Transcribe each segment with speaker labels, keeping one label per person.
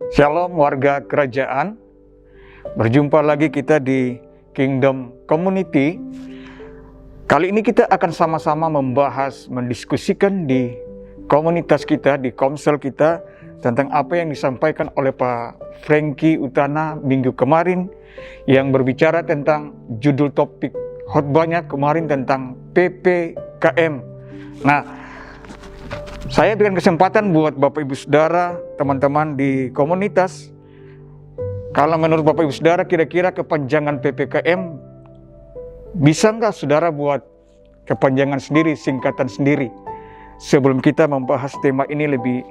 Speaker 1: Shalom warga kerajaan, berjumpa lagi kita di Kingdom Community. Kali ini kita akan sama-sama mendiskusikan di komunitas kita, di komsel kita, tentang apa yang disampaikan oleh Pak Frankie Utana minggu kemarin, yang berbicara tentang judul topik khotbahnya kemarin tentang PPKM. Nah, saya berikan kesempatan buat Bapak Ibu Saudara, teman-teman di komunitas. Kalau menurut Bapak Ibu Saudara, kira-kira kepanjangan PPKM, bisa nggak Saudara buat kepanjangan sendiri, singkatan sendiri? Sebelum kita membahas tema ini lebih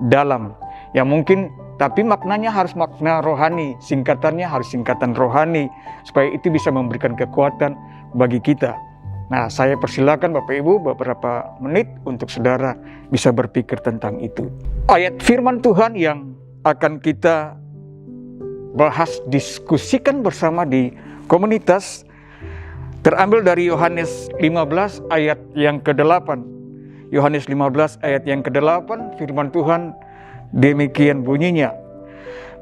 Speaker 1: dalam. Ya mungkin, tapi maknanya harus makna rohani, singkatannya harus singkatan rohani, supaya itu bisa memberikan kekuatan bagi kita. Nah, saya persilakan Bapak Ibu beberapa menit untuk Saudara bisa berpikir tentang itu. Ayat firman Tuhan yang akan kita bahas, diskusikan bersama di komunitas, terambil dari Yohanes 15 ayat yang ke-8. Yohanes 15 ayat yang ke-8, firman Tuhan demikian bunyinya.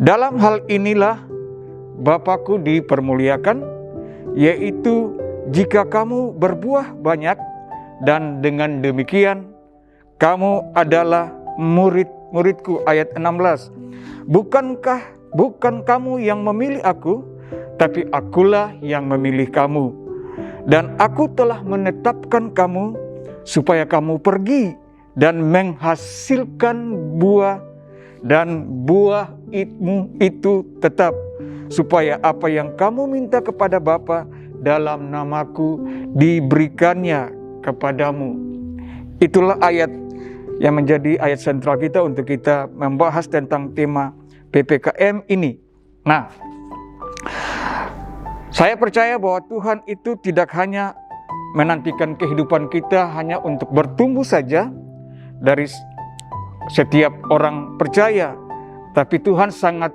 Speaker 1: Dalam hal inilah Bapa-Ku dipermuliakan, yaitu jika kamu berbuah banyak, dan dengan demikian kamu adalah murid-muridku. Ayat 16. Bukan kamu yang memilih aku, tapi akulah yang memilih kamu. Dan aku telah menetapkan kamu supaya kamu pergi dan menghasilkan buah, dan buah itu tetap, supaya apa yang kamu minta kepada Bapa dalam namaku diberikannya kepadamu. Itulah ayat yang menjadi ayat sentral kita untuk kita membahas tentang tema PPKM ini. Nah, saya percaya bahwa Tuhan itu tidak hanya menantikan kehidupan kita hanya untuk bertumbuh saja dari setiap orang percaya, tapi Tuhan sangat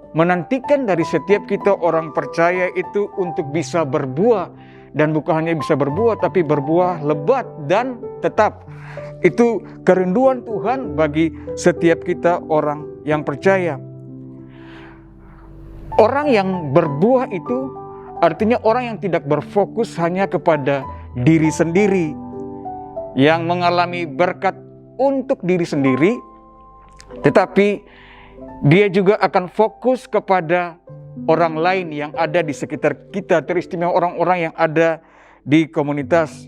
Speaker 1: menantikan dari setiap kita orang percaya itu untuk bisa berbuah, dan bukan hanya bisa berbuah tapi berbuah lebat dan tetap. Itu kerinduan Tuhan bagi setiap kita orang yang percaya. Orang yang berbuah itu artinya orang yang tidak berfokus hanya kepada diri sendiri, yang mengalami berkat untuk diri sendiri, tetapi dia juga akan fokus kepada orang lain yang ada di sekitar kita, teristimewa orang-orang yang ada di komunitas.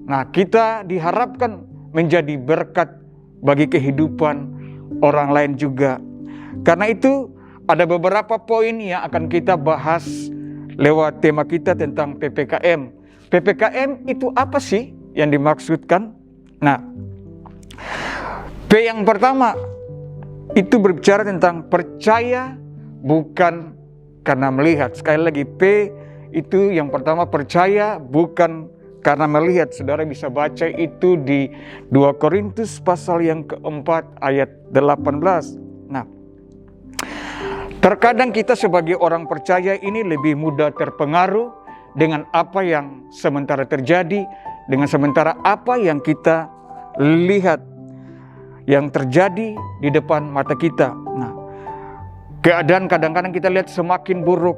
Speaker 1: Nah, kita diharapkan menjadi berkat bagi kehidupan orang lain juga. Karena itu, ada beberapa poin yang akan kita bahas lewat tema kita tentang PPKM. PPKM itu apa sih yang dimaksudkan? Nah, P yang pertama, itu berbicara tentang percaya bukan karena melihat. Sekali lagi, P itu yang pertama, percaya bukan karena melihat. Saudara bisa baca itu di 2 Korintus pasal yang keempat ayat 18. Nah, terkadang kita sebagai orang percaya ini lebih mudah terpengaruh dengan apa yang sementara terjadi, dengan sementara apa yang kita lihat yang terjadi di depan mata kita. Nah, keadaan kadang-kadang kita lihat semakin buruk.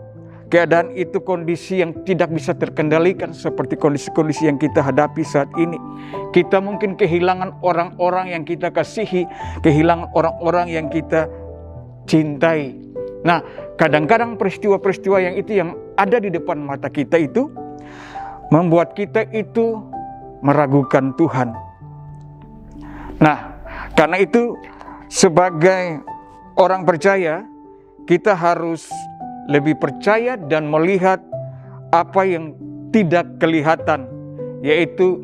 Speaker 1: Keadaan itu kondisi yang tidak bisa terkendalikan seperti kondisi-kondisi yang kita hadapi saat ini. Kita mungkin kehilangan orang-orang yang kita kasihi, kehilangan orang-orang yang kita cintai. Nah, kadang-kadang peristiwa-peristiwa yang itu yang ada di depan mata kita itu membuat kita itu meragukan Tuhan. Nah, karena itu sebagai orang percaya, kita harus lebih percaya dan melihat apa yang tidak kelihatan, yaitu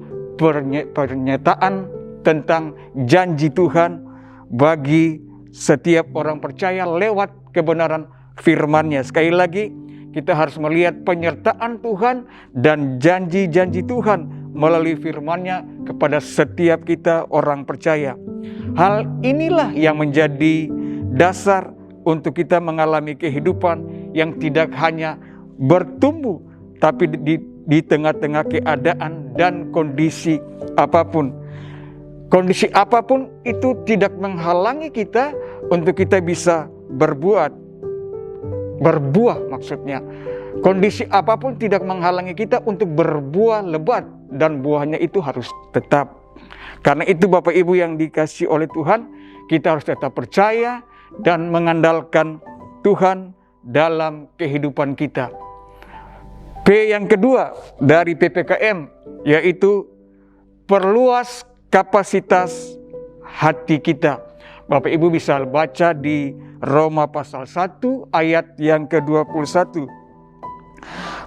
Speaker 1: pernyataan tentang janji Tuhan bagi setiap orang percaya lewat kebenaran firman-Nya. Sekali lagi, kita harus melihat penyertaan Tuhan dan janji-janji Tuhan melalui firman-Nya kepada setiap kita orang percaya. Hal inilah yang menjadi dasar untuk kita mengalami kehidupan yang tidak hanya bertumbuh, tapi di tengah-tengah keadaan dan kondisi apapun. Kondisi apapun itu tidak menghalangi kita untuk kita bisa berbuah maksudnya. Kondisi apapun tidak menghalangi kita untuk berbuah lebat, dan buahnya itu harus tetap. Karena itu Bapak Ibu yang dikasihi oleh Tuhan, kita harus tetap percaya dan mengandalkan Tuhan dalam kehidupan kita. P yang kedua dari PPKM, yaitu perluas kapasitas hati kita. Bapak Ibu bisa baca di Roma pasal 1 ayat yang ke-21.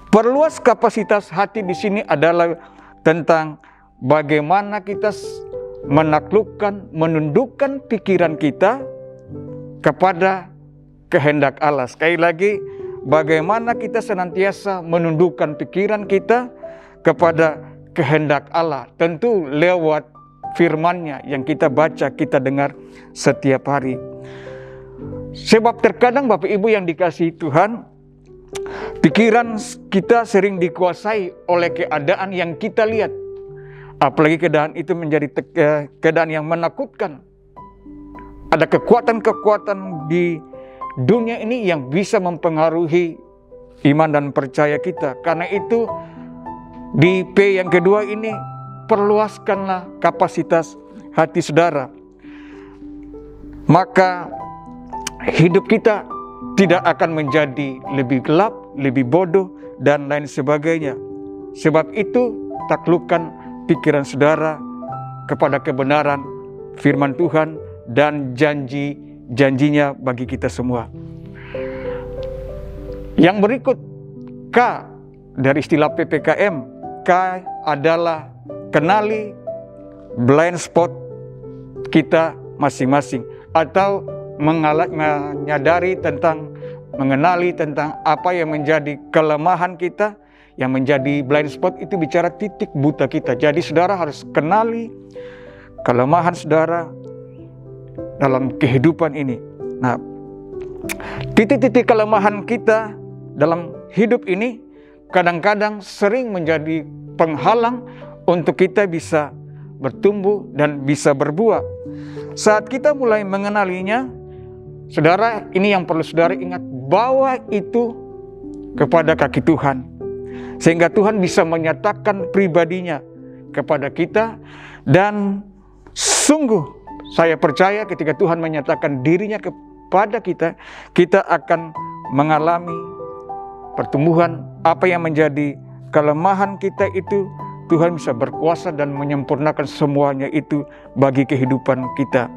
Speaker 1: Perluas kapasitas hati di sini adalah tentang bagaimana kita menaklukkan, menundukkan pikiran kita kepada kehendak Allah. Sekali lagi, bagaimana kita senantiasa menundukkan pikiran kita kepada kehendak Allah. Tentu lewat firman-Nya yang kita baca, kita dengar setiap hari. Sebab terkadang Bapak Ibu yang dikasihi Tuhan, pikiran kita sering dikuasai oleh keadaan yang kita lihat. Apalagi keadaan itu menjadi keadaan yang menakutkan. Ada kekuatan-kekuatan di dunia ini yang bisa mempengaruhi iman dan percaya kita. Karena itu di P yang kedua ini, perluaskanlah kapasitas hati saudara. Maka hidup kita tidak akan menjadi lebih gelap, lebih bodoh, dan lain sebagainya. Sebab itu, taklukkan pikiran saudara kepada kebenaran firman Tuhan dan janji-janjinya bagi kita semua. Yang berikut, K dari istilah PPKM. K adalah kenali blind spot kita masing-masing, atau mengenali tentang apa yang menjadi kelemahan kita. Yang menjadi blind spot itu bicara titik buta kita. Jadi saudara harus kenali kelemahan saudara dalam kehidupan ini. Nah, titik-titik kelemahan kita dalam hidup ini kadang-kadang sering menjadi penghalang untuk kita bisa bertumbuh dan bisa berbuah. Saat kita mulai mengenalinya, saudara, ini yang perlu saudara ingat, bawa itu kepada kaki Tuhan. Sehingga Tuhan bisa menyatakan pribadinya kepada kita. Dan sungguh saya percaya ketika Tuhan menyatakan dirinya kepada kita, kita akan mengalami pertumbuhan. Apa yang menjadi kelemahan kita itu, Tuhan bisa berkuasa dan menyempurnakan semuanya itu bagi kehidupan kita.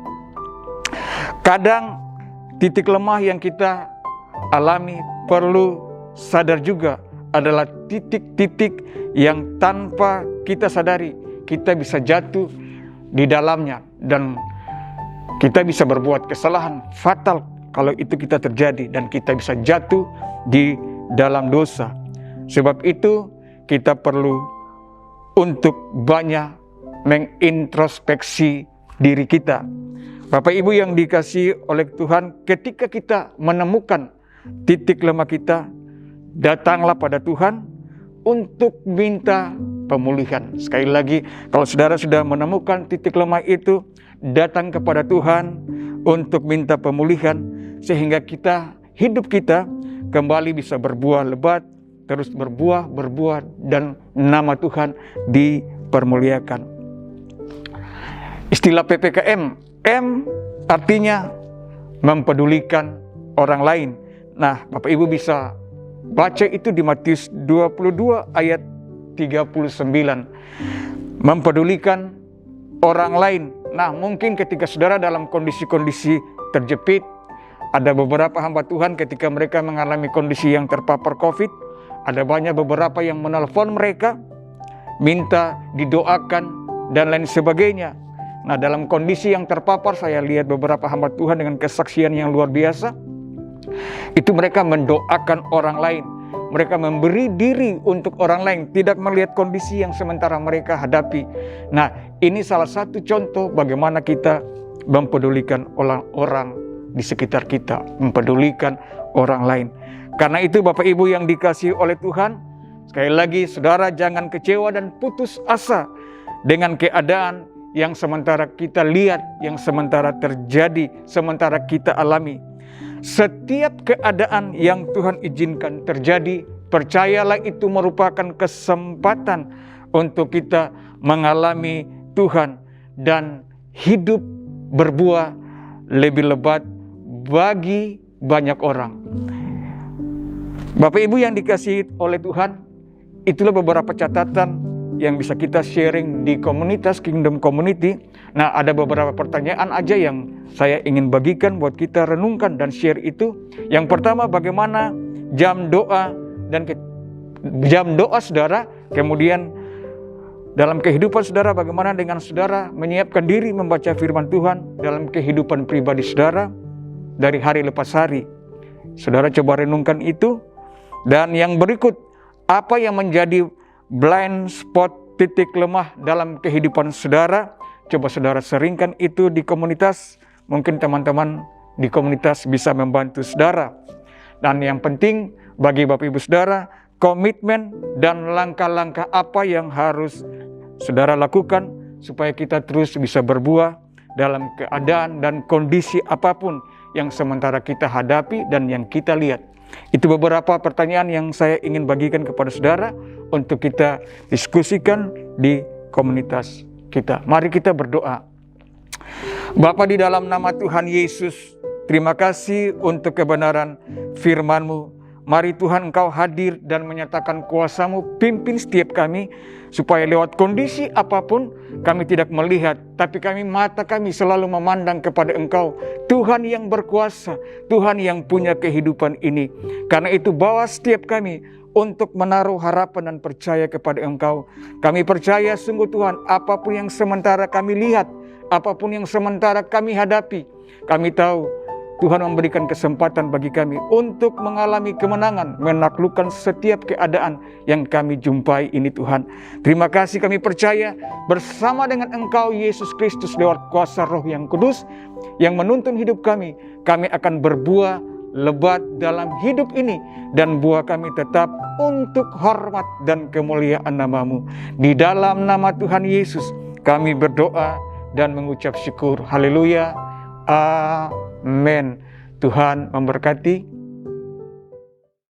Speaker 1: Kadang titik lemah yang kita alami perlu sadar juga adalah titik-titik yang tanpa kita sadari kita bisa jatuh di dalamnya, dan kita bisa berbuat kesalahan fatal kalau itu kita terjadi, dan kita bisa jatuh di dalam dosa. Sebab itu kita perlu untuk banyak mengintrospeksi diri kita. Bapak Ibu yang dikasihi oleh Tuhan, ketika kita menemukan titik lemah kita, datanglah pada Tuhan untuk minta pemulihan. Sekali lagi, kalau saudara sudah menemukan titik lemah itu, datang kepada Tuhan untuk minta pemulihan, sehingga hidup kita kembali bisa berbuah lebat, terus berbuah, dan nama Tuhan dipermuliakan. Istilah PPKM, M artinya mempedulikan orang lain. Nah, Bapak Ibu bisa baca itu di Matius 22 ayat 39. Mempedulikan orang lain. Nah, mungkin ketika saudara dalam kondisi-kondisi terjepit, ada beberapa hamba Tuhan ketika mereka mengalami kondisi yang terpapar COVID, ada banyak beberapa yang menelpon mereka, minta didoakan dan lain sebagainya. Nah, dalam kondisi yang terpapar, saya lihat beberapa hamba Tuhan dengan kesaksian yang luar biasa. Itu mereka mendoakan orang lain. Mereka memberi diri untuk orang lain, tidak melihat kondisi yang sementara mereka hadapi. Nah, ini salah satu contoh bagaimana kita mempedulikan orang-orang di sekitar kita, mempedulikan orang lain. Karena itu Bapak Ibu yang dikasihi oleh Tuhan, sekali lagi saudara jangan kecewa dan putus asa dengan keadaan yang sementara kita lihat, yang sementara terjadi, sementara kita alami. setiap keadaan yang Tuhan izinkan terjadi, percayalah itu merupakan kesempatan untuk kita mengalami Tuhan dan hidup berbuah lebih lebat bagi banyak orang. Bapak Ibu yang dikasihi oleh Tuhan, itulah beberapa catatan yang bisa kita sharing di komunitas Kingdom Community. Nah, ada beberapa pertanyaan aja yang saya ingin bagikan buat kita renungkan dan share itu. Yang pertama, bagaimana jam doa saudara, kemudian dalam kehidupan saudara, bagaimana dengan saudara menyiapkan diri membaca firman Tuhan dalam kehidupan pribadi saudara dari hari lepas hari. Saudara coba renungkan itu. Dan yang berikut, apa yang menjadi blind spot, titik lemah dalam kehidupan saudara? Coba saudara seringkan itu di komunitas. Mungkin teman-teman di komunitas bisa membantu saudara. Dan yang penting bagi Bapak Ibu saudara, komitmen dan langkah-langkah apa yang harus saudara lakukan supaya kita terus bisa berbuah dalam keadaan dan kondisi apapun yang sementara kita hadapi dan yang kita lihat. Itu beberapa pertanyaan yang saya ingin bagikan kepada saudara untuk kita diskusikan di komunitas kita. Mari kita berdoa. Bapa, di dalam nama Tuhan Yesus, terima kasih untuk kebenaran firman-Mu. Mari Tuhan, Engkau hadir dan menyatakan kuasa-Mu, pimpin setiap kami, supaya lewat kondisi apapun kami tidak melihat, tapi mata kami selalu memandang kepada Engkau, Tuhan yang berkuasa, Tuhan yang punya kehidupan ini. Karena itu bawa setiap kami untuk menaruh harapan dan percaya kepada Engkau. Kami percaya sungguh Tuhan, apapun yang sementara kami lihat, apapun yang sementara kami hadapi, kami tahu Tuhan memberikan kesempatan bagi kami untuk mengalami kemenangan, menaklukkan setiap keadaan yang kami jumpai ini Tuhan. Terima kasih, kami percaya bersama dengan Engkau Yesus Kristus lewat kuasa Roh yang Kudus yang menuntun hidup kami akan berbuah lebat dalam hidup ini, dan buah kami tetap untuk hormat dan kemuliaan nama-Mu. Di dalam nama Tuhan Yesus kami berdoa dan mengucap syukur. Haleluya. Amin. Tuhan memberkati.